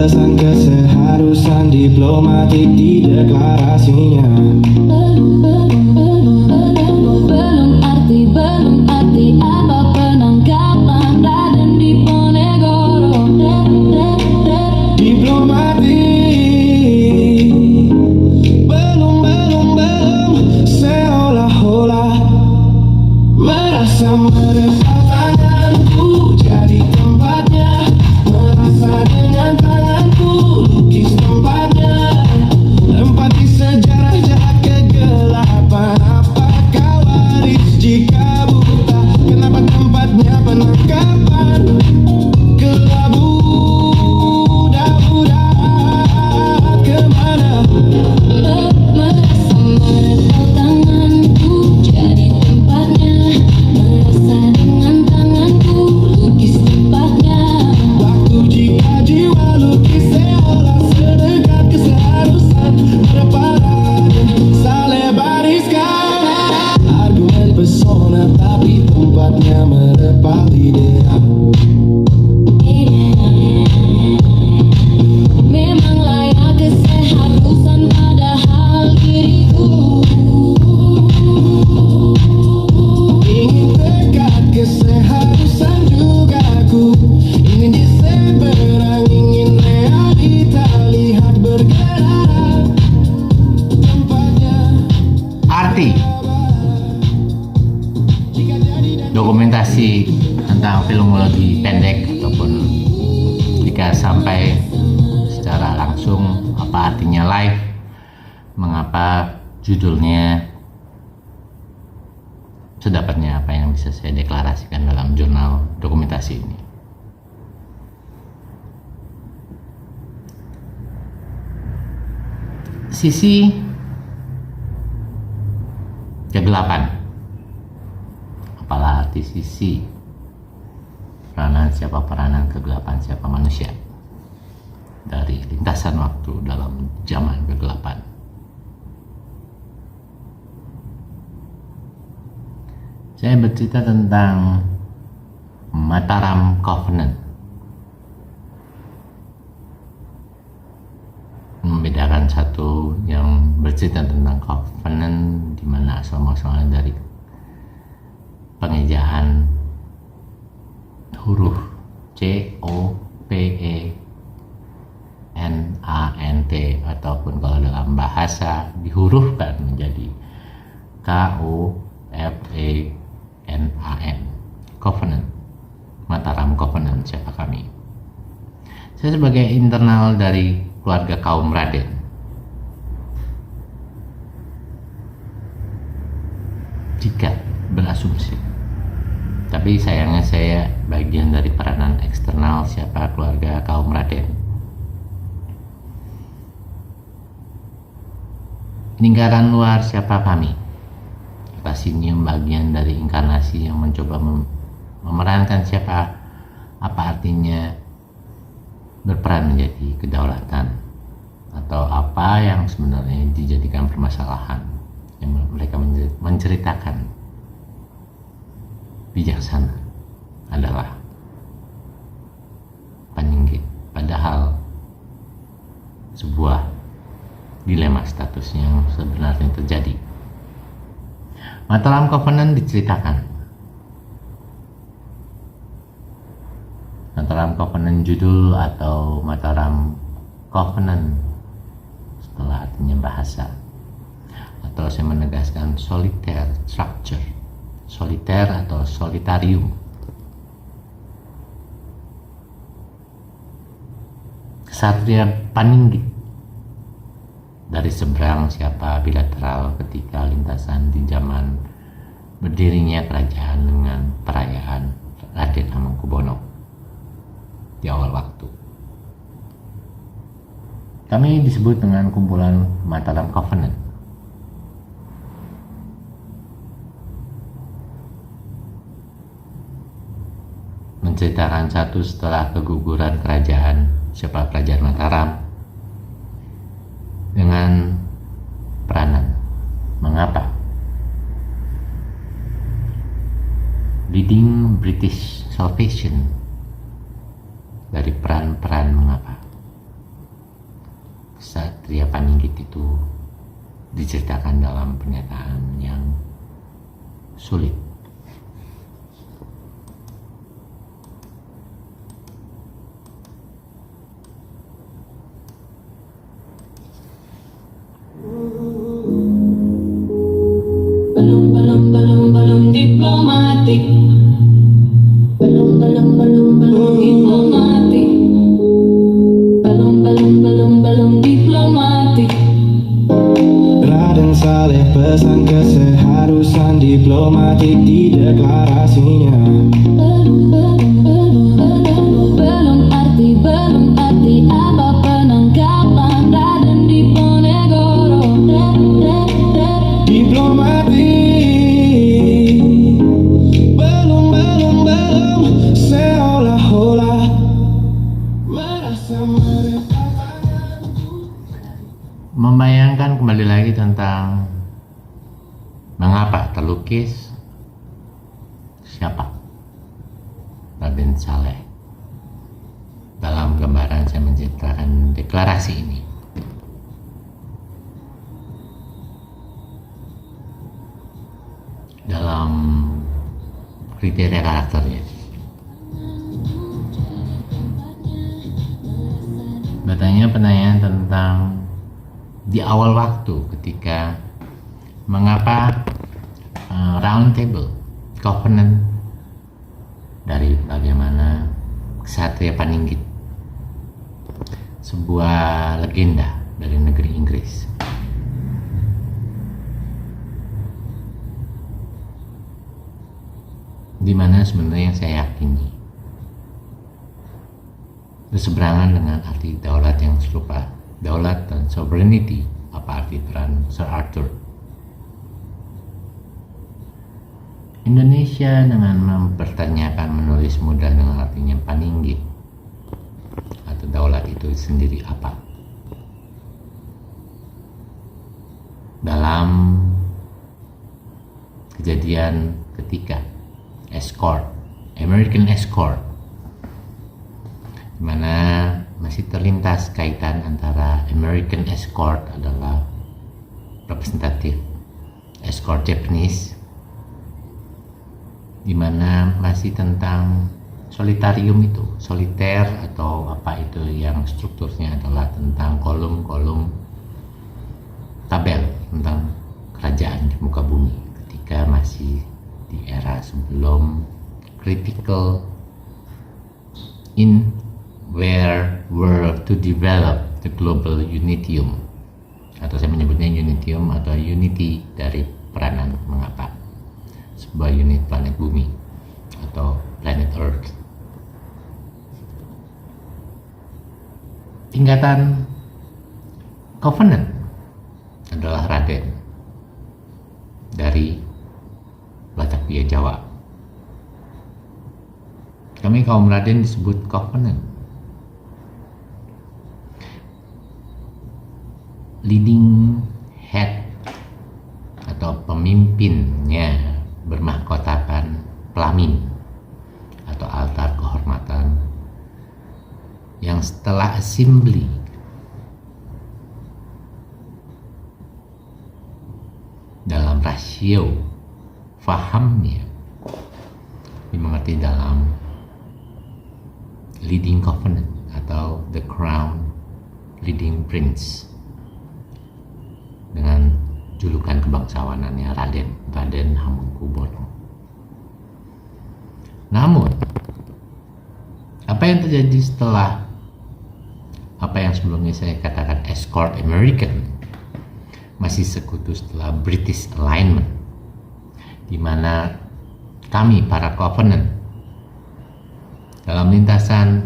pesan keseharusan diplomatik di deklarasinya. Belum arti apa penangkapan Raden Diponegoro. Diplomatik belum seolah-olah merasa merepas tanganku jadi tempatnya, merasa dengan tanganku lukis tempatnya, lempati sejarah jahat kegelapan. Apakah waris jika buta? Kenapa tempatnya penangkapan? Kelabu budak kemana? Merasa merepel tanganku jadi tempatnya, merasa dengan tanganku lukis tempatnya. Waktu jika jiwa lukis seolah sedekat keseharusan berparan salebar riskan. Argumen pesona tapi tempatnya merepal idea. Memang layak keseharusan padahal diriku Ingin dekat keseharusan juga aku, ingin diseberang, ingin realita lihat bergerak. Tempatnya Arti dokumentasi tentang filmologi pendek ataupun jika sampai secara langsung apa artinya live, mengapa judulnya, sedapatnya apa yang bisa saya deklarasikan dalam jurnal dokumentasi ini. Sisi kegelapan. Apalah arti sisi? Peranan siapa peranan kegelapan, siapa manusia dari lintasan waktu dalam zaman kegelapan. Saya bercerita tentang Mataram Covenant. Membedakan satu yang bercerita tentang Covenant di mana asal-muasalnya dari pengejaan huruf COPENANT ataupun kalau dalam bahasa dihurufkan menjadi KOFENAN. Covenant, Mataram Covenant, siapa kami? Saya sebagai internal dari keluarga kaum Raden. Jika berasumsi, tapi sayangnya saya bagian dari peranan eksternal siapa keluarga kaum Raden. Lingkaran luar siapa kami? Kasinium bagian dari inkarnasi yang mencoba memerankan siapa, apa artinya berperan menjadi kedaulatan, atau apa yang sebenarnya dijadikan permasalahan yang mereka menceritakan bijaksana adalah penyinggit, padahal sebuah dilema status yang sebenarnya terjadi. Mataram Covenant diceritakan. Mataram Covenant judul atau Mataram Covenant setelah artinya bahasa, atau saya menegaskan solitaire structure, soliter atau solitarium. Kesatria Paninggit dari seberang siapa bilateral ketika lintasan di zaman berdirinya kerajaan dengan perayaan Raden Hamengkubuwono di awal waktu. Kami disebut dengan kumpulan Mataram Covenant. Menceritakan satu setelah keguguran kerajaan siapa kerajaan Mataram dengan peranan mengapa leading British Salvation dari peran-peran mengapa Ksatria Paninggit itu diceritakan dalam pernyataan yang sulit. Belum diplomatik. Belum diplomatik. Belum diplomatik. Raden Saleh pesan keseharusan diplomatik di deklarasinya. Belum arti apa penangkapan Raden Diponegoro. Diplomatik belum seolah-olah merasa mereka. Membayangkan kembali lagi tentang mengapa terlukis siapa Raden Saleh dalam gambaran saya menciptakan deklarasi ini. Dalam kriteria karakternya, bertanya pertanyaan tentang di awal waktu ketika mengapa round table covenant dari bagaimana Ksatria Paninggit, sebuah legenda dari negeri Inggris, di mana sebenarnya saya yakini berseberangan dengan arti daulat yang serupa, daulat dan sovereignty, apa arti peran Sir Arthur. Indonesia dengan mempertanyakan menulis mudah dengan artinya Paninggit atau daulat itu sendiri apa. Dalam kejadian ketika American Escort, di mana masih terlintas kaitan antara American Escort adalah representatif escort Japanese, di mana masih tentang solitarium itu, soliter atau apa itu yang strukturnya adalah tentang kolom-kolom tabel tentang kerajaan di muka bumi ketika masih di era sebelum critical in where were to develop the global unitium, atau saya menyebutnya unitium atau unity dari peranan mengapa sebuah unit planet bumi atau planet Earth. Tingkatan covenant adalah Raden dari Batavia Jawa. Kami kaum Raden disebut covenant. Leading head atau pemimpinnya bermahkotakan pelamin atau altar kehormatan yang setelah assembly dalam rasio fahamnya dimengerti dalam leading covenant atau the crown leading prince dengan julukan kebangsawanannya Raden Hamengkubuwono. Namun apa yang terjadi setelah apa yang sebelumnya saya katakan escort American masih sekutu setelah British alignment, di mana kami para covenant dalam lintasan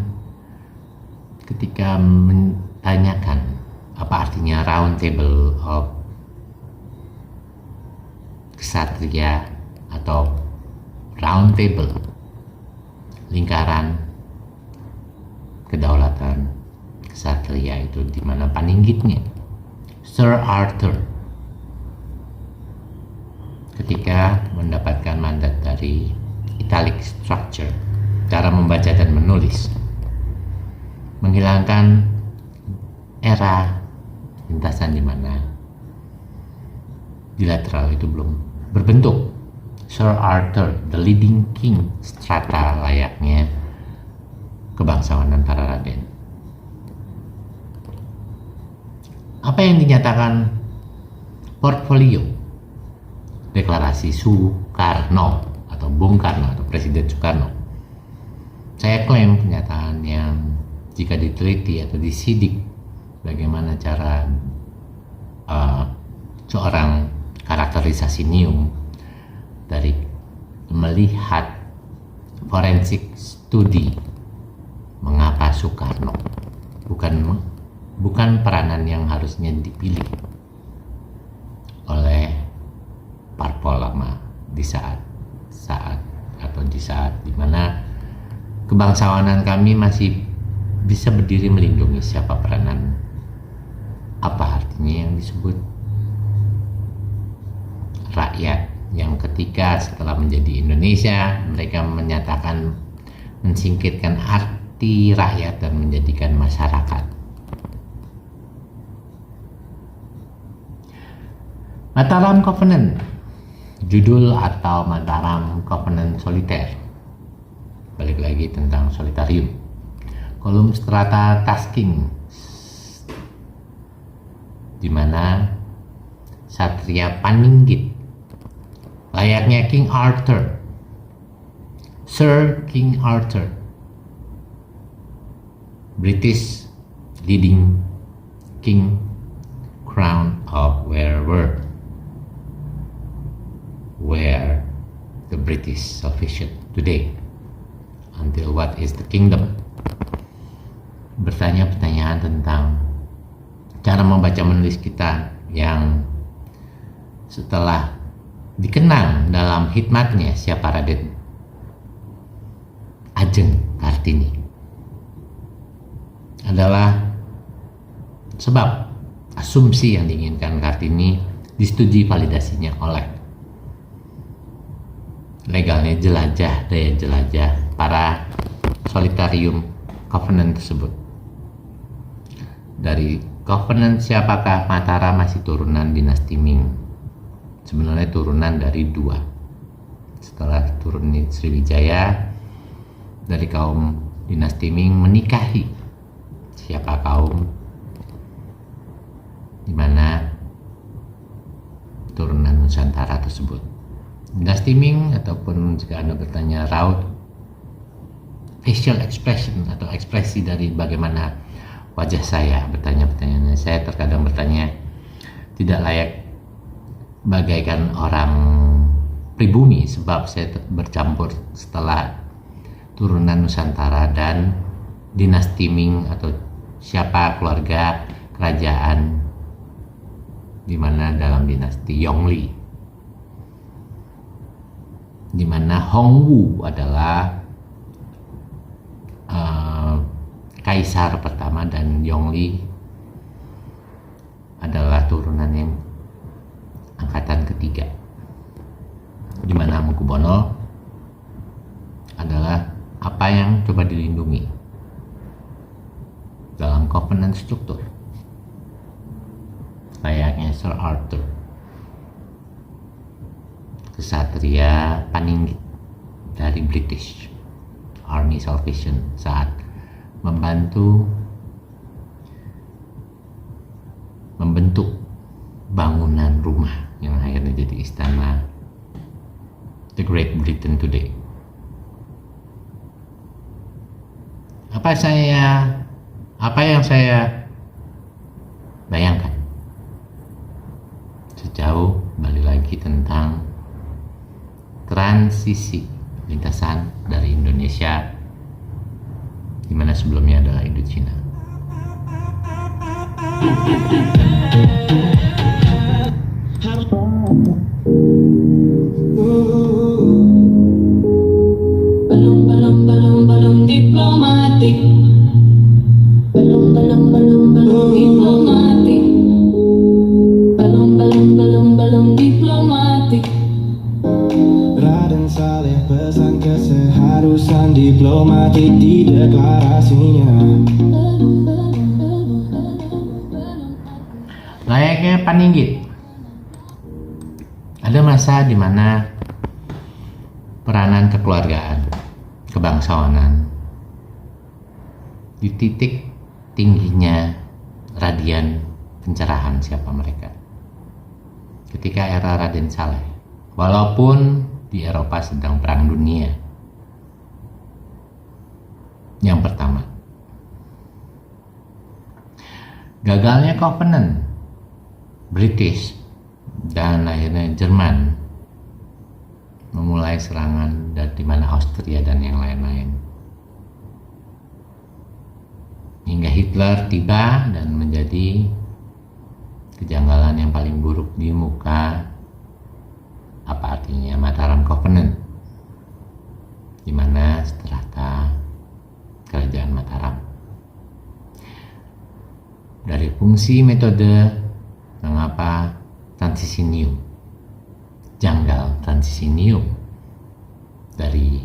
ketika menanyakan apa artinya round table of ksatria atau round table lingkaran kedaulatan ksatria itu, di mana paninggitnya Sir Arthur ketika mendapatkan mandat dari italic structure, cara membaca dan menulis, menghilangkan era lintasan di mana bilateral itu belum berbentuk. Sir Arthur, the leading king, strata layaknya kebangsawanan para raden. Apa yang dinyatakan portfolio deklarasi Soekarno atau Bung Karno atau Presiden Soekarno? Saya klaim pernyataan yang jika diteliti atau disidik bagaimana cara seorang karakterisasi Neum dari melihat forensik studi mengapa Soekarno bukan peranan yang harusnya dipilih oleh parpol lama di saat di mana kebangsawanan kami masih bisa berdiri melindungi siapa peranan, apa artinya yang disebut rakyat, yang ketika setelah menjadi Indonesia mereka menyatakan mensingkirkan arti rakyat dan menjadikan masyarakat. Mataram Covenant, judul atau Mataram Covenant Soliter, balik lagi tentang solitarium. Kolom strata tasking, di mana Satria Paninggit layaknya King Arthur, Sir King Arthur, British leading king, crown of where the British sufficient today, until what is the kingdom. Bertanya pertanyaan tentang cara membaca menulis kita yang setelah dikenang dalam hikmatnya siapa Raden Ajeng Kartini adalah sebab asumsi yang diinginkan Kartini disetujui validasinya oleh legalnya daya jelajah para solitarium covenant tersebut. Dari covenant siapakah Mataram masih turunan dinasti Ming, sebenarnya turunan dari dua. Setelah turun Sriwijaya dari kaum dinasti Ming menikahi siapa kaum di mana turunan Nusantara tersebut. Dinasti Ming, ataupun jika Anda bertanya raut facial expression atau ekspresi dari bagaimana wajah saya, bertanya pertanyaannya, saya terkadang bertanya tidak layak bagaikan orang pribumi sebab saya bercampur setelah turunan Nusantara dan dinasti Ming atau siapa keluarga kerajaan di mana dalam dinasti Yongli, di mana Hongwu adalah kaisar pertama dan Yongli adalah turunan yang angkatan ketiga, di mana Hamengkubuwono adalah apa yang coba dilindungi dalam covenant struktur layaknya Sir Arthur, kesatria Paninggit dari British Army Salvation saat membantu membentuk bangunan rumah yang akhirnya jadi istana The Great Britain today. Apa yang saya bayangkan sejauh balik lagi tentang transisi lintasan dari Indonesia di mana sebelumnya adalah Indochina. Belum diplomatik. Belum diplomatik. Belum diplomatik. Raden Saleh pesan keseharusan diplomatik di deklarasinya. Layaknya Paninggit, ada masa di mana peranan kekeluargaan, kebangsawanan di titik tingginya radian pencerahan siapa mereka. Ketika era Raden Saleh, walaupun di Eropa sedang perang dunia yang pertama, gagalnya Covenant British dan akhirnya Jerman memulai serangan dari di mana Austria dan yang lain-lain, hingga Hitler tiba dan menjadi kejanggalan yang paling buruk di muka apa artinya Mataram Covenant, di mana strata kerajaan Mataram. Dari fungsi metode mengapa transisinium, janggal transisinium dari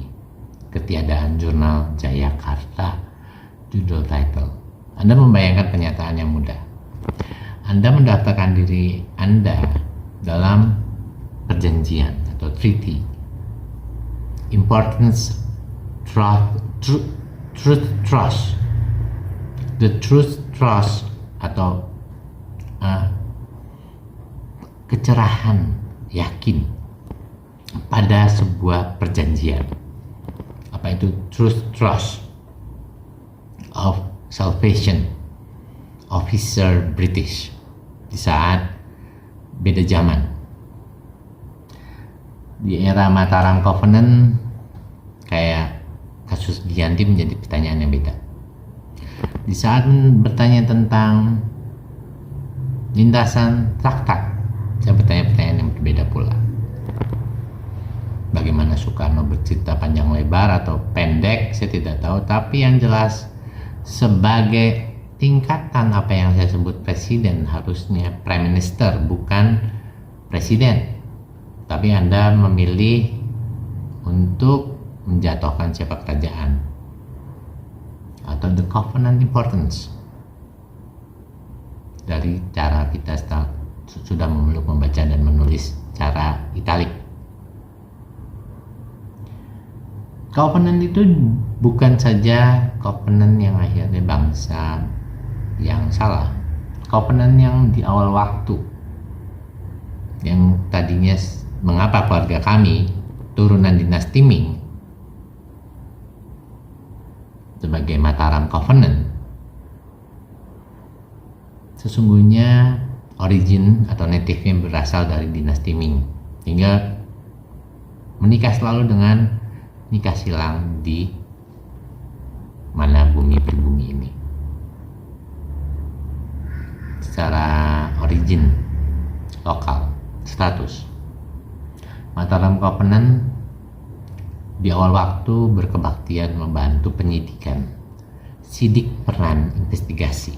ketiadaan jurnal Jayakarta, judul title. Anda membayangkan kenyataan yang mudah. Anda mendaftarkan diri Anda dalam perjanjian atau treaty, importance truth trust, the truth trust atau kecerahan yakin pada sebuah perjanjian. Apa itu truth trust of Salvation Officer British di saat beda zaman. Di era Mataram Covenant kayak kasus Giyanti menjadi pertanyaan yang beda. Di saat bertanya tentang lintasan traktat, saya bertanya pertanyaan yang berbeda pula. Bagaimana Soekarno bercerita panjang lebar atau pendek, saya tidak tahu. Tapi yang jelas sebagai tingkatan apa yang saya sebut presiden, harusnya prime minister bukan presiden. Tapi Anda memilih untuk menjatuhkan siapa kerajaan atau the covenant importance dari cara kita sudah memeluk, membaca dan menulis cara italik. Covenant itu bukan saja covenant yang akhirnya bangsa yang salah, covenant yang di awal waktu, yang tadinya mengapa keluarga kami turunan dinasti Ming sebagai Mataram Covenant, sesungguhnya origin atau native-nya berasal dari dinasti Ming, hingga menikah selalu dengan nikah silang di mana bumi pribumi ini. Secara origin lokal, status, Mataram Covenant di awal waktu berkebaktian membantu penyidikan, sidik peran investigasi.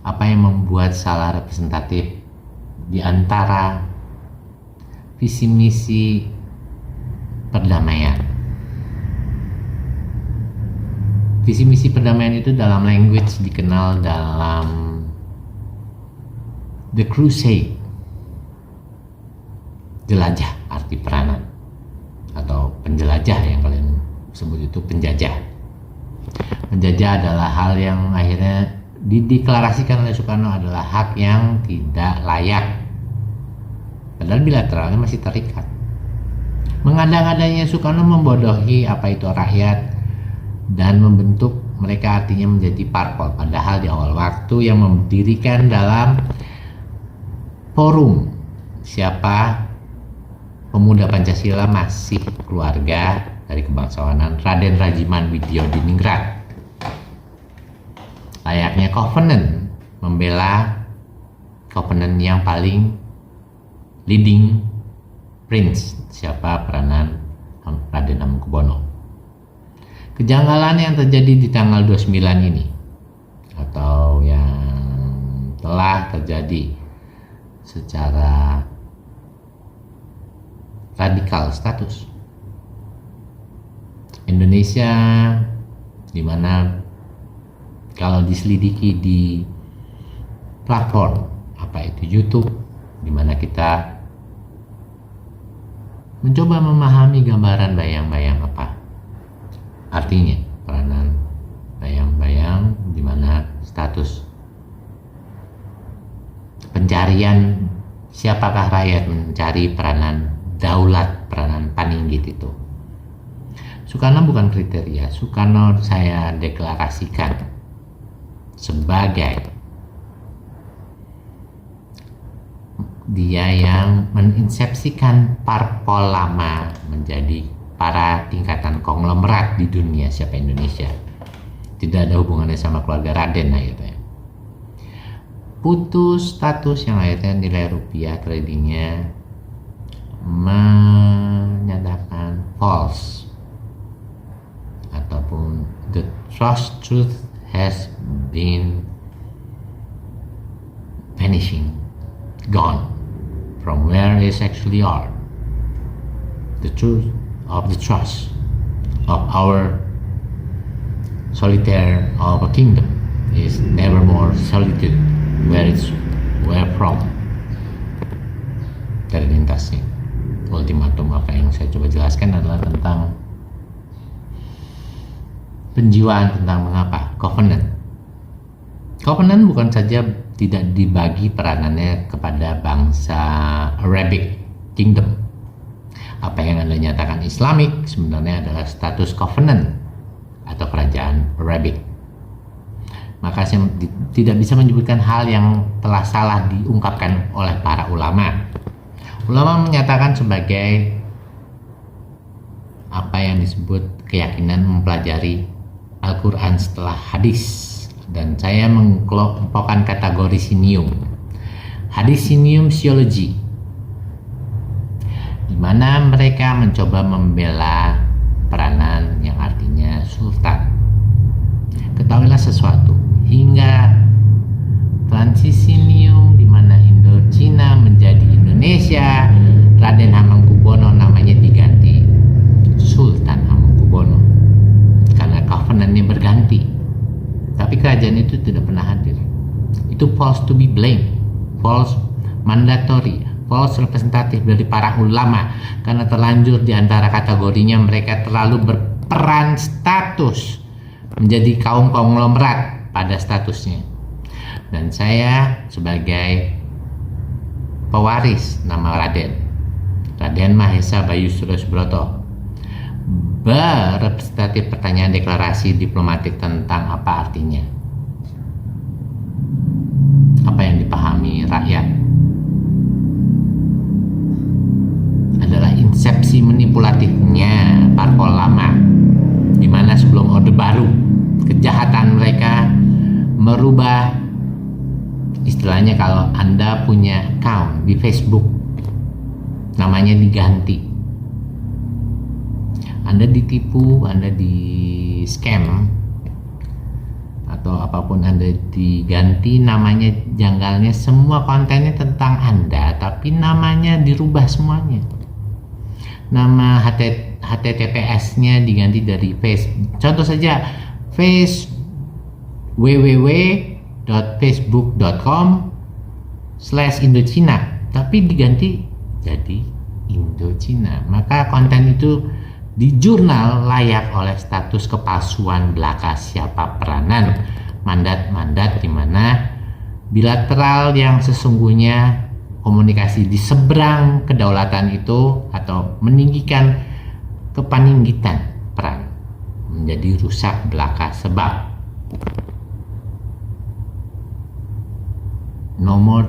Apa yang membuat salah representatif di antara visi misi perdamaian. Visi misi perdamaian itu dalam language dikenal dalam The Crusade, jelajah arti peranan, atau penjelajah yang kalian sebut itu penjajah. Penjajah adalah hal yang akhirnya dideklarasikan oleh Soekarno adalah hak yang tidak layak, padahal bilateralnya masih terikat. Mengada-ngadanya Soekarno membodohi apa itu rakyat dan membentuk mereka artinya menjadi parpol, padahal di awal waktu yang mendirikan dalam forum siapa pemuda Pancasila masih keluarga dari kebangsawanan Raden Rajiman Widyodiningrat. Layaknya Covenant membela Covenant yang paling leading prince, siapa peranan Raden Hamengkubuwono. Kejanggalan yang terjadi di tanggal 29 ini atau yang telah terjadi secara radikal status Indonesia, di mana kalau diselidiki di platform apa itu YouTube, di mana kita mencoba memahami gambaran bayang-bayang apa artinya peranan bayang-bayang, di mana status pencarian siapakah rakyat mencari peranan daulat, peranan Paninggit itu. Soekarno bukan kriteria. Soekarno saya deklarasikan sebagai dia yang menginsepsikan parpol lama menjadi para tingkatan konglomerat di dunia siapa Indonesia. Tidak ada hubungannya sama keluarga Raden akhirnya. Putus status yang akhirnya nilai rupiah tradingnya menyatakan false, ataupun the truth has been vanishing, gone from where it actually are. The truth of the trust of our solitaire of a kingdom is never more solitude where from. Dari lintasnya ultimatum apa yang saya coba jelaskan adalah tentang penjiwaan, tentang mengapa covenant bukan saja tidak dibagi peranannya kepada bangsa Arabic Kingdom. Apa yang Anda nyatakan Islamic sebenarnya adalah status covenant atau kerajaan Arabic. Maka saya tidak bisa menyebutkan hal yang telah salah diungkapkan oleh para ulama. Ulama menyatakan sebagai apa yang disebut keyakinan mempelajari Al-Quran setelah hadis, dan saya mengelompokkan kategori sinium. Hadis sinium theology, di mana mereka mencoba membela peranan yang artinya sultan. Ketahuilah sesuatu, hingga transisi sinium di mana Indochina menjadi Indonesia, Raden Hamengkubuwono namanya diganti Sultan Hamengkubuwono karena covenantnya berganti. Tapi kerajaan itu tidak pernah hadir. Itu false to be blamed, false mandatory, false representatif dari para ulama, karena terlanjur di antara kategorinya mereka terlalu berperan status menjadi kaum konglomerat pada statusnya. Dan saya sebagai pewaris nama Raden Mahesa Bayu Surasubroto, berepresentatif pertanyaan deklarasi diplomatik tentang apa artinya, apa yang dipahami rakyat adalah insepsi manipulatifnya parpol lama, di mana sebelum Orde Baru kejahatan mereka merubah, istilahnya kalau Anda punya account di Facebook namanya diganti, Anda ditipu, Anda di scam atau apapun, Anda diganti namanya, janggalnya semua kontennya tentang Anda, tapi namanya dirubah semuanya. Nama HTTPS-nya diganti dari face. Contoh saja, www.facebook.com/Indochina, tapi diganti jadi Indochina. Maka konten itu di jurnal layak oleh status kepalsuan belaka siapa peranan, mandat-mandat di mana bilateral yang sesungguhnya komunikasi di seberang kedaulatan itu atau meninggikan kepaninggitan peran menjadi rusak belaka, sebab no more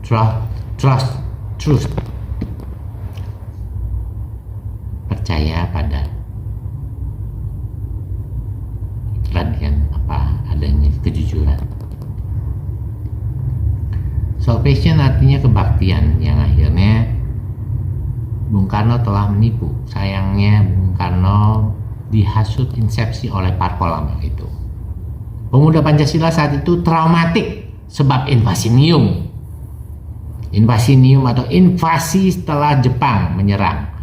truth, percaya pada Raden apa adanya kejujuran. Salvation artinya kebaktian, yang akhirnya Bung Karno telah menipu. Sayangnya Bung Karno dihasut insepsi oleh parpol lama itu. Pemuda Pancasila saat itu traumatik sebab invasinium atau invasi setelah Jepang menyerang.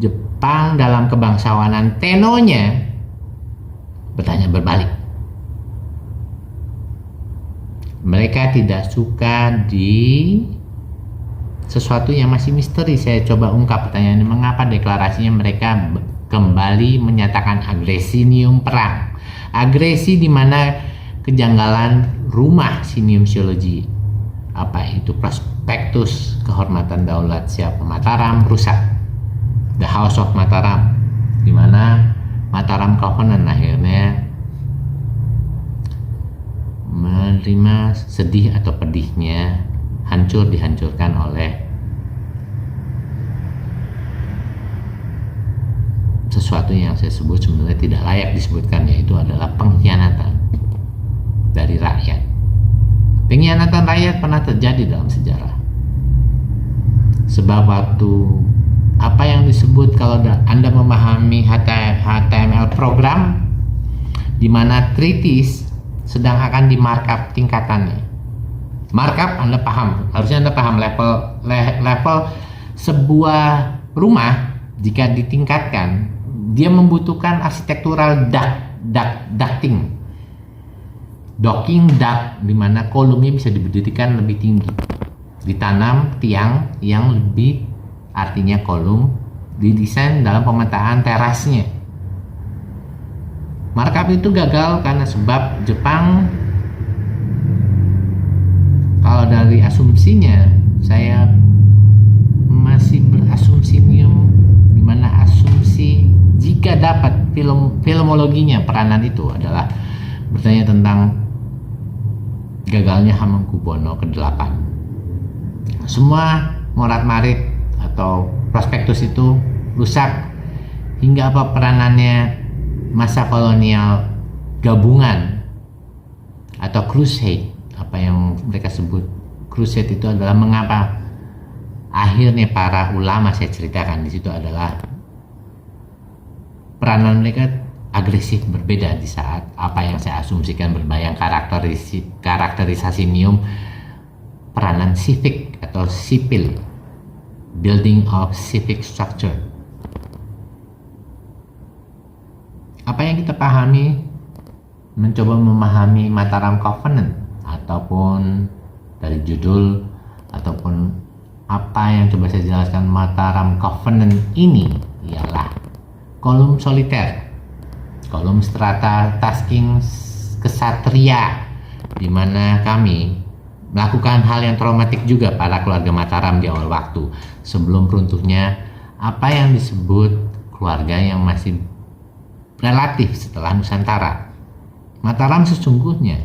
Jepang dalam kebangsawanan tenonya bertanya berbalik. Mereka tidak suka di sesuatu yang masih misteri. Saya coba ungkap pertanyaannya, mengapa deklarasinya mereka kembali menyatakan agresi Neum perang. Agresi di mana kejanggalan rumah Sineusiologi, apa itu prospektus kehormatan daulat siapa Mataram rusak, The House of Mataram, di mana Mataram Covenant akhirnya menerima sedih atau pedihnya dihancurkan oleh sesuatu yang saya sebut sebenarnya tidak layak disebutkan, yaitu adalah pengkhianatan dari rakyat. Pengkhianatan rakyat pernah terjadi dalam sejarah. Sebab waktu apa yang disebut, kalau Anda memahami HTML program, di mana treaties sedang akan di markup tingkatannya. Markup Anda paham, harusnya Anda paham level sebuah rumah jika ditingkatkan, dia membutuhkan arsitektural ducting, di mana kolomnya bisa diberdirikan lebih tinggi, ditanam tiang yang lebih, artinya kolom didesain dalam pemetaan terasnya. Markup itu gagal karena sebab Jepang, kalau dari asumsinya, saya masih berasumsi Neum, di mana asumsi jika dapat filmologinya peranan itu adalah bertanya tentang gagalnya Hamengkubuwono ke-8. Semua morat-marit atau prospektus itu rusak, hingga apa peranannya masa kolonial gabungan atau crusade. Apa yang mereka sebut crusade itu adalah mengapa akhirnya para ulama, saya ceritakan di situ, adalah peranan mereka agresif berbeda di saat apa yang saya asumsikan berbayang karakterisasi Neum, peranan civic atau sipil, building of civic structure. Apa yang kita pahami, mencoba memahami Mataram Covenant, ataupun dari judul ataupun apa yang coba saya jelaskan, Mataram Covenant ini ialah kolom soliter, kolom strata tasking kesatria, di mana kami melakukan hal yang traumatik juga pada keluarga Mataram di awal waktu sebelum runtuhnya apa yang disebut keluarga yang masih relatif setelah Nusantara. Mataram sesungguhnya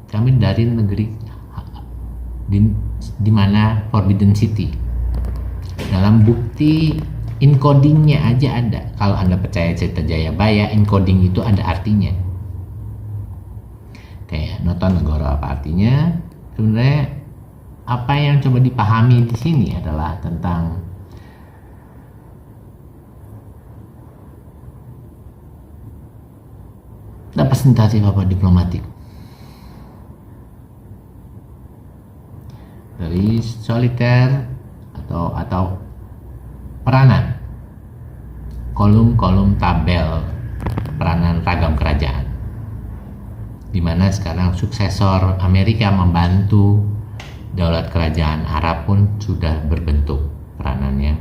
kami dari negeri di mana Forbidden City. Dalam bukti encodingnya aja ada. Kalau Anda percaya cerita Jayabaya, encoding itu ada artinya. Kayak Notonegoro apa artinya? Sebenarnya apa yang coba dipahami di sini adalah tentang representasi apa diplomatik. Dari soliter atau peranan kolom tabel peranan ragam kerajaan, di mana sekarang suksesor Amerika membantu daulat kerajaan Arab pun sudah berbentuk peranannya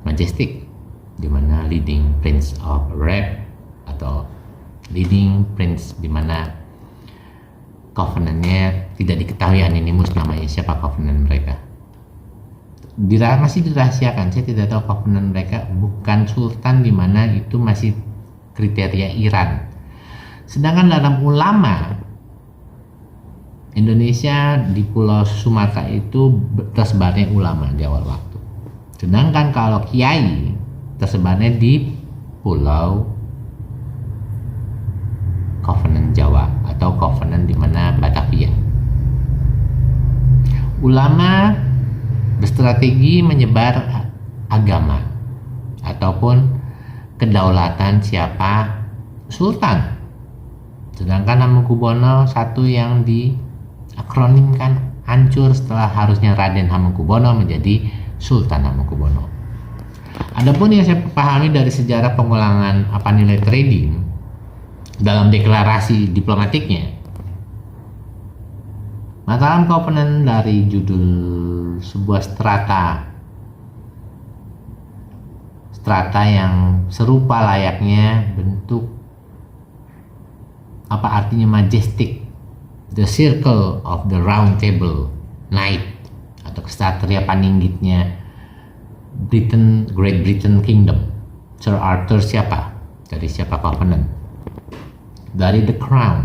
majestic, di mana leading prince of Arab atau leading prince, di mana covenantnya tidak diketahui anonimus namanya siapa covenant mereka. Masih dirahasiakan, saya tidak tahu covenant mereka, bukan sultan, di mana itu masih kriteria Iran. Sedangkan dalam ulama Indonesia di Pulau Sumatera itu tersebarnya ulama di awal waktu. Sedangkan kalau kiai tersebarnya di Pulau Covenant Jawa atau Covenant di mana Batavia. Ulama berstrategi menyebar agama ataupun kedaulatan siapa sultan. Sedangkan Hamengkubuwono satu yang diakronimkan hancur setelah harusnya Raden Hamengkubuwono menjadi Sultan Hamengkubuwono. Adapun yang saya pahami dari sejarah pengulangan apa nilai trading, dalam deklarasi diplomatiknya. Mataram Covenant dari judul sebuah strata yang serupa layaknya bentuk apa artinya majestic, the circle of the round table knight, atau kesatria paninggitnya Great Britain Kingdom. Sir Arthur siapa? Dari siapa Covenant? Dari The Crown,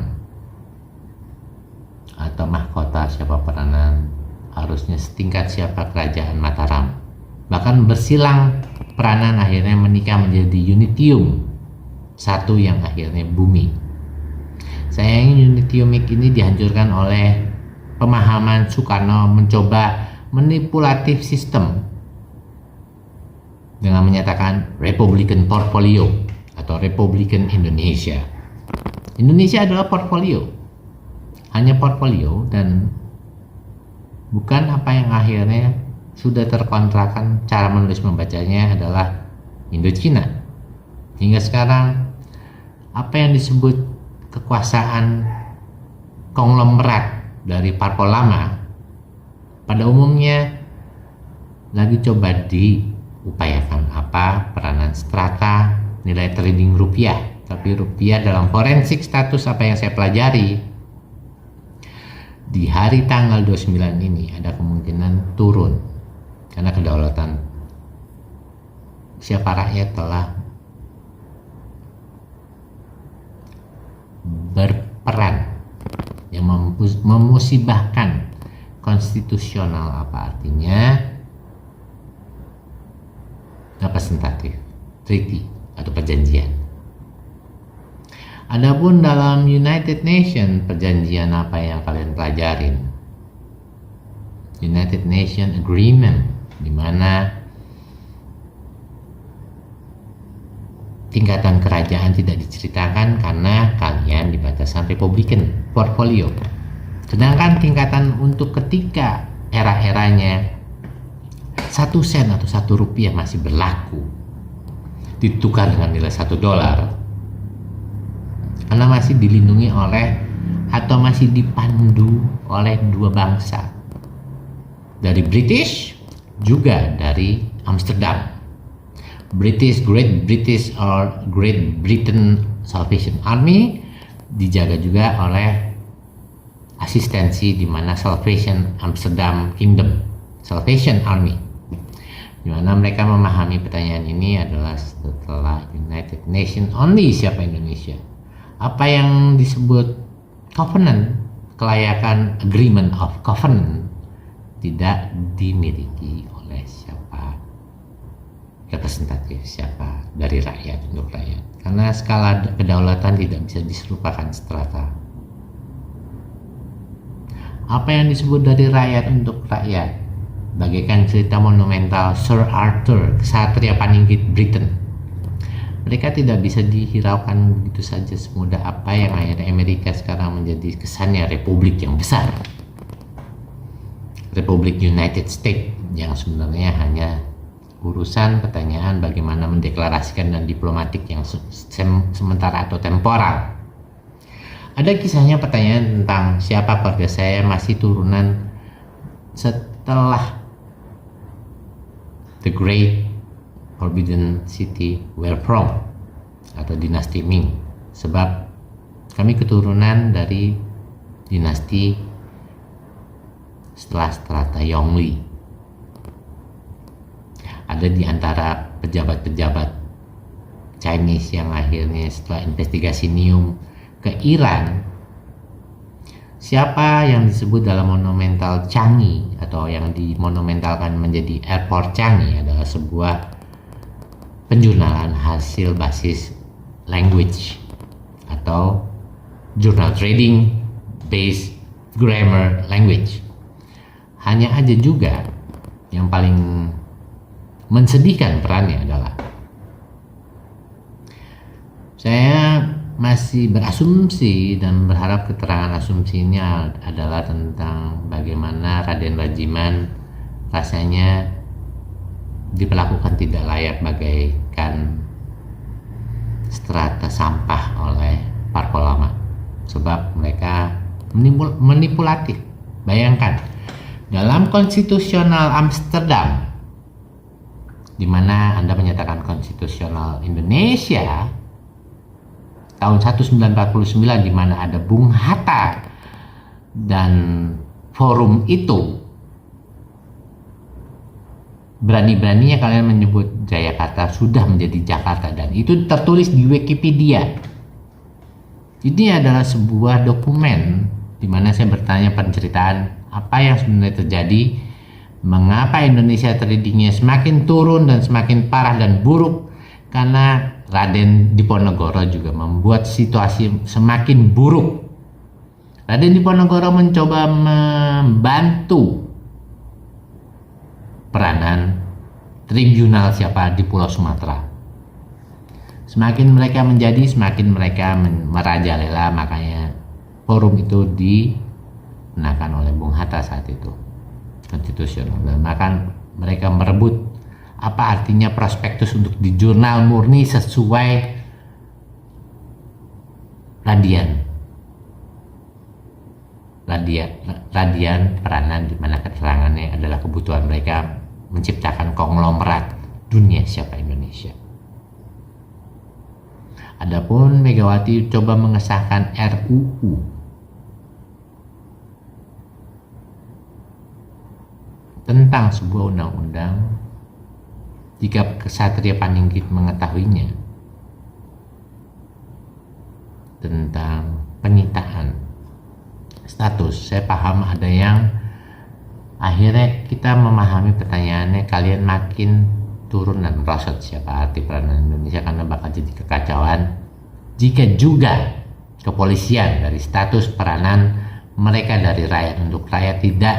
atau mahkota siapa peranan, harusnya setingkat siapa kerajaan Mataram. Bahkan bersilang peranan akhirnya menikah menjadi unitium, satu yang akhirnya bumi. Sayangnya unitiumik ini dihancurkan oleh pemahaman Soekarno mencoba manipulatif sistem dengan menyatakan Republican Portfolio atau Republican Indonesia. Indonesia adalah portfolio, hanya portfolio, dan bukan apa yang akhirnya sudah terkontrakkan. Cara menulis membacanya adalah Indochina. Hingga sekarang apa yang disebut kekuasaan konglomerat dari parpol lama pada umumnya lagi coba diupayakan apa peranan strata nilai trading rupiah. Tapi rupiah dalam forensik status apa yang saya pelajari di hari tanggal 29 ini ada kemungkinan turun karena kedaulatan siapa rakyat telah berperan yang memusibahkan konstitusional. Apa artinya? Representatif, treaty atau perjanjian. Adapun dalam United Nations, perjanjian apa yang kalian pelajarin? United Nations Agreement, di mana tingkatan kerajaan tidak diceritakan karena kalian di batasan Republican portfolio. Sedangkan tingkatan untuk ketika era-eranya 1 sen atau 1 rupiah masih berlaku, ditukar dengan nilai $1 karena masih dilindungi oleh atau masih dipandu oleh dua bangsa, dari British juga dari Amsterdam. Great British or Great Britain Salvation Army dijaga juga oleh asistensi di mana Salvation Amsterdam Kingdom Salvation Army, di mana mereka memahami pertanyaan ini adalah setelah United Nations only siapa Indonesia. Apa yang disebut covenant, kelayakan agreement of covenant, tidak dimiliki oleh siapa representatif, siapa dari rakyat untuk rakyat, karena skala kedaulatan tidak bisa diserupakan strata. Apa yang disebut dari rakyat untuk rakyat, bagaikan cerita monumental Sir Arthur, kesatria paninggit Britain. Mereka tidak bisa dihiraukan begitu saja semudah apa yang akhirnya Amerika sekarang menjadi kesannya republik yang besar, Republik United States, yang sebenarnya hanya urusan pertanyaan bagaimana mendeklarasikan dan diplomatik yang sementara atau temporal. Ada kisahnya pertanyaan tentang siapa keluarga saya masih turunan setelah the Great Forbidden City were from, atau dinasti Ming, sebab kami keturunan dari dinasti setelah strata Yongle. Ada di antara pejabat-pejabat Chinese yang akhirnya setelah investigasi NIUM ke Iran, siapa yang disebut dalam monumental Changi atau yang dimonumentalkan menjadi Airport Changi adalah sebuah penjurnalan hasil basis language atau journal trading based grammar language. Hanya aja juga yang paling mensedihkan perannya adalah saya masih berasumsi dan berharap keterangan asumsinya adalah tentang bagaimana Raden Rajiman rasanya diperlakukan tidak layak bagaikan strata sampah oleh parpol lama, sebab mereka manipulatif. Bayangkan, dalam konstitusional Amsterdam, di mana Anda menyatakan konstitusional Indonesia tahun 1949, di mana ada Bung Hatta dan forum itu, berani-beraninya kalian menyebut Jayakarta sudah menjadi Jakarta, dan itu tertulis di Wikipedia. Ini adalah sebuah dokumen di mana saya bertanya penceritaan apa yang sebenarnya terjadi, mengapa Indonesia tadinya semakin turun dan semakin parah dan buruk, karena Raden Diponegoro juga membuat situasi semakin buruk. Raden Diponegoro mencoba membantu peranan tribunal siapa di Pulau Sumatera. Semakin mereka menjadi, semakin mereka merajalela, makanya forum itu digunakan oleh Bung Hatta saat itu, konstitusional. Dan bahkan mereka merebut apa artinya prospektus untuk di jurnal murni sesuai radian peranan, di mana keterangannya adalah kebutuhan mereka menciptakan konglomerat dunia siapa Indonesia. Adapun Megawati coba mengesahkan RUU tentang sebuah undang-undang, jika Ksatria Paningkit mengetahuinya, tentang penyitaan status. Saya paham ada yang akhirnya kita memahami pertanyaannya, kalian makin turun dan merosot siapa arti peranan Indonesia, karena bakal jadi kekacauan jika juga kepolisian dari status peranan mereka dari rakyat untuk rakyat tidak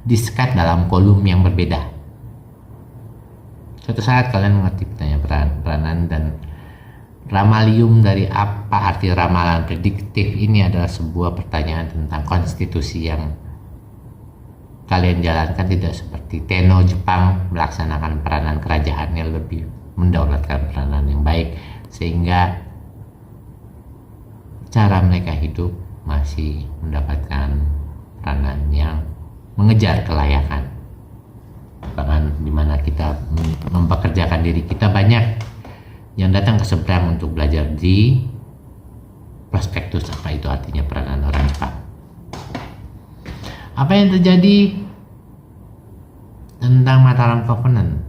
disekat dalam kolom yang berbeda. Suatu saat kalian mengerti pertanyaan peranan, dan ramalium dari apa arti ramalan prediktif ini adalah sebuah pertanyaan tentang konstitusi yang kalian jalankan tidak seperti Tenno Jepang melaksanakan peranan kerajaannya, lebih mendaulatkan peranan yang baik, sehingga cara mereka hidup masih mendapatkan peranan yang mengejar kelayakan. Bahkan dimana kita mempekerjakan diri kita, banyak yang datang ke seberang untuk belajar di prospektus apa itu artinya peranan orang Jepang. Apa yang terjadi tentang Mataram Covenant?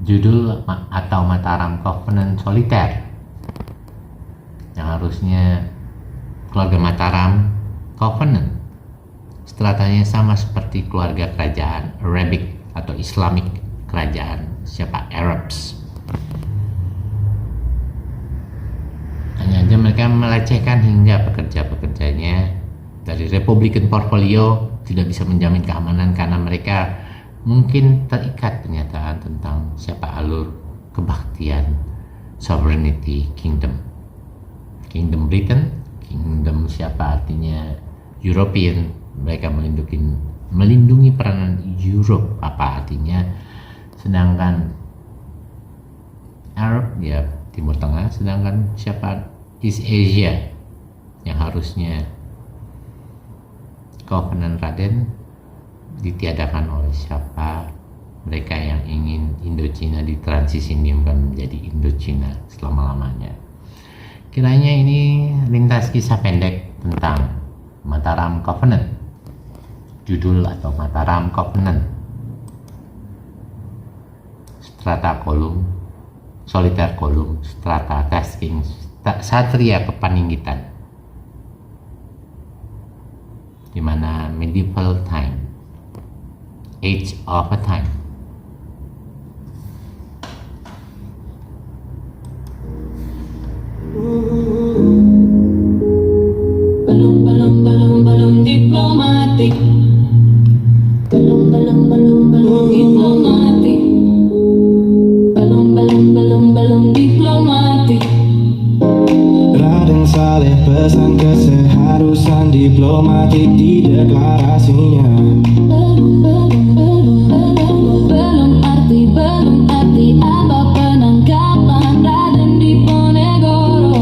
Judul atau Mataram Covenant soliter, yang harusnya keluarga Mataram Covenant stratanya sama seperti keluarga kerajaan Arabic atau Islamic kerajaan siapa Arabs. Hanya aja mereka melecehkan hingga pekerja-pekerjanya dari Republican portfolio tidak bisa menjamin keamanan, karena mereka mungkin terikat pernyataan tentang siapa alur kebaktian sovereignty kingdom Britain, kingdom siapa artinya European, mereka melindungi peranan Europe apa artinya, sedangkan Arab ya Timur Tengah, sedangkan siapa East Asia yang harusnya Covenant Raden ditiadakan oleh siapa mereka yang ingin Indochina ditransisiumkan menjadi Indochina selama-lamanya. Kiranya ini lintas kisah pendek tentang Mataram Covenant. Judul atau Mataram Covenant, strata kolum, soliter kolum, strata tasking, Satria Kepaninggitan, di mana medieval time, age of a time. Belum diplomatik. Belum diplomatik. Belum diplomatik. Raden Saleh pesan keseharusan diplomatik di deklarasinya. Belum arti apa penangkapan Raden Diponegoro.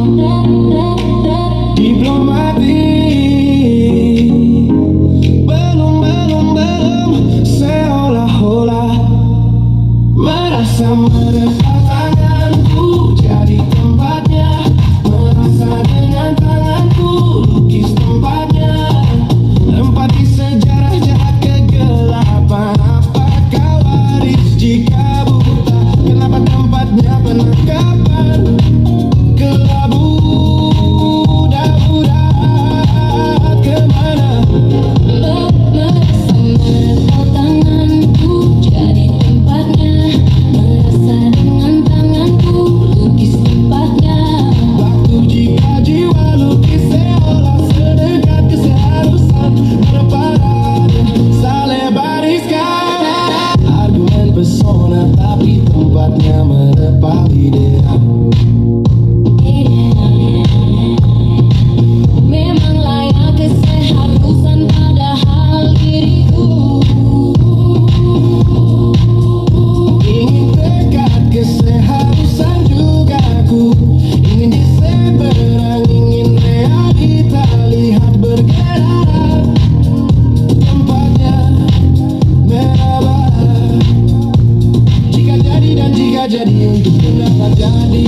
tidak jadi untuk dapat jadi.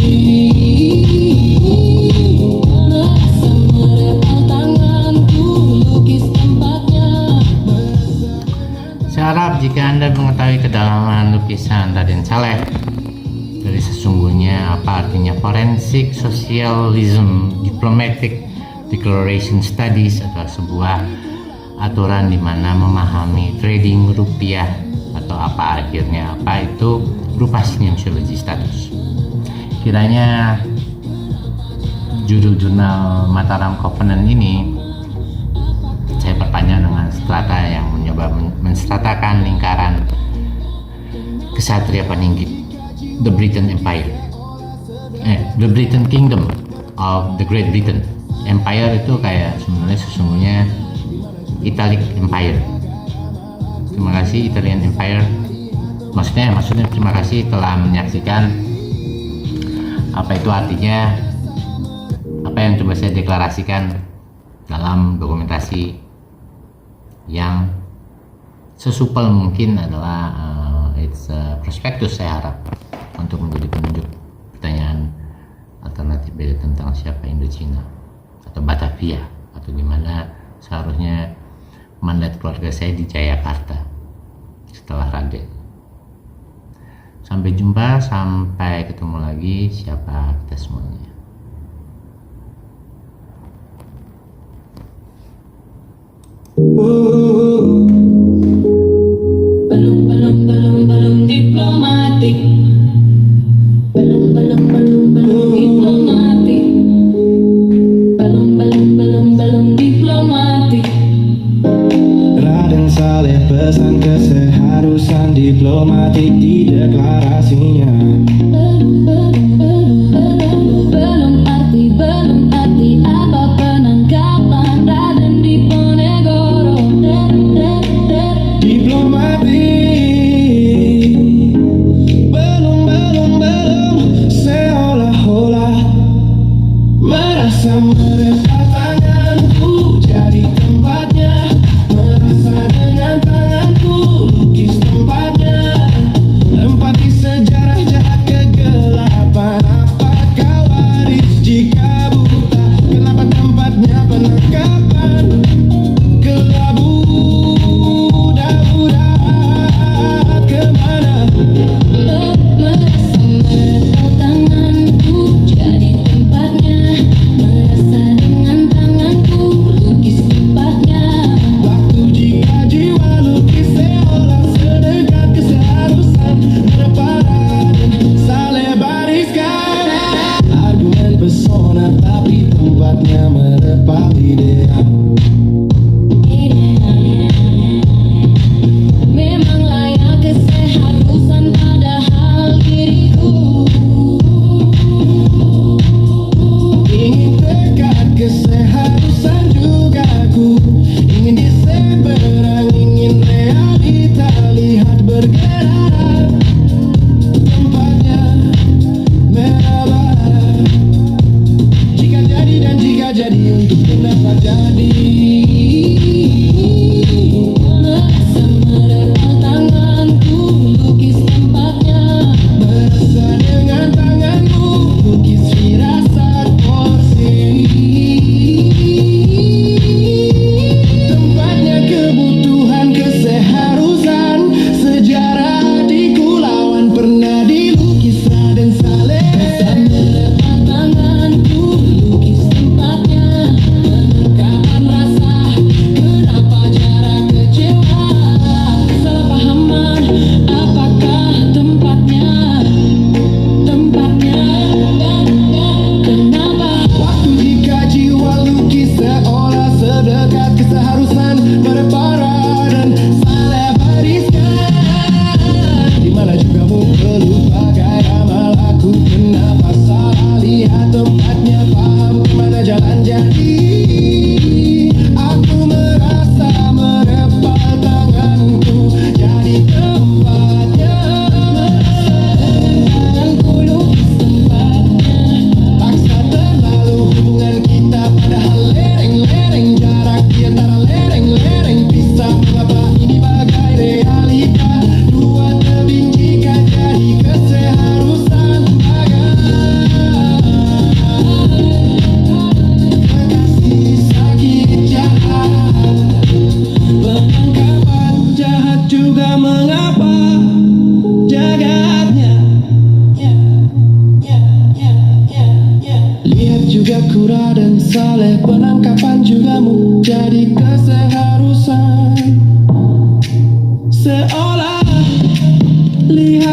Merasa merepel tanganku, lukis tempatnya. Saya harap jika Anda mengetahui kedalaman lukisan Raden Saleh dari sesungguhnya apa artinya Forensic Socialism Diplomatic Declaration Studies adalah sebuah aturan di mana memahami trading rupiah atau apa akhirnya apa itu berupa sinologi status. Kiranya judul jurnal Mataram Covenant ini saya perpanjang dengan strata yang mencoba menstratakan lingkaran kesatria peninggi The Britain Empire, The Britain Kingdom of the Great Britain. Empire itu kayak sebenarnya sesungguhnya Italic Empire. Terima kasih Italian Empire. Maksudnya terima kasih telah menyaksikan apa itu artinya, apa yang coba saya deklarasikan dalam dokumentasi yang sesupel mungkin adalah it's a prospektus saya harap untuk menjadi penunjuk pertanyaan alternatif beda tentang siapa Indochina atau Batavia atau gimana seharusnya mandat keluarga saya di Jayakarta setelah Raden. Sampai jumpa, sampai ketemu lagi siapa kita semuanya. Belum diplomatik. Belum diplomatik. Belum diplomatik. Raden Saleh pesan keseharusan diplomatik di deklarasinya. Belum arti apa penangkapan Raden Diponegoro. Diplomatik belum seolah-olah merasa merepel tanganku jadi tempatnya, merasa dengan tanganku lukis tempatnya, lempati sejarah jahat kegelapan.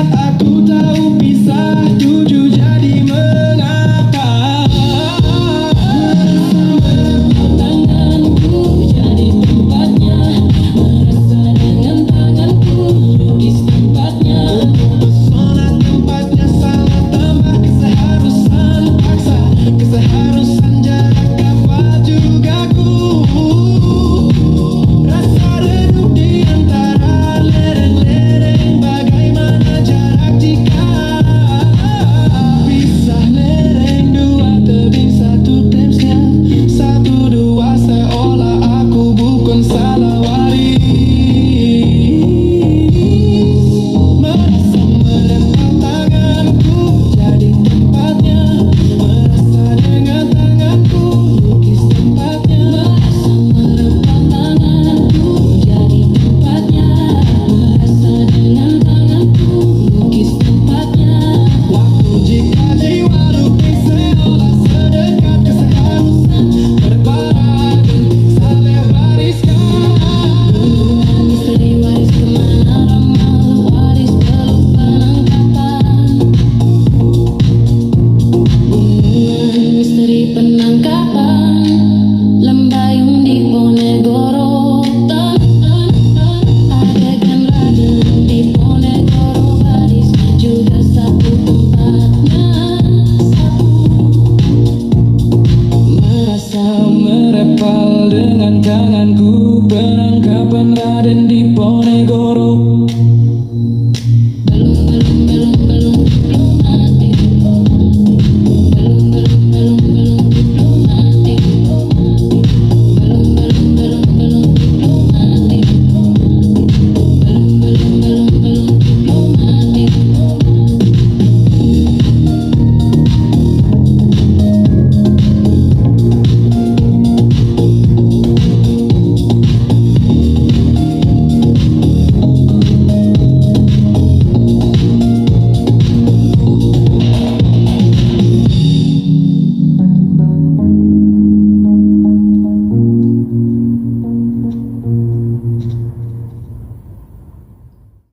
saat aku tahu pisah, tujuh jadi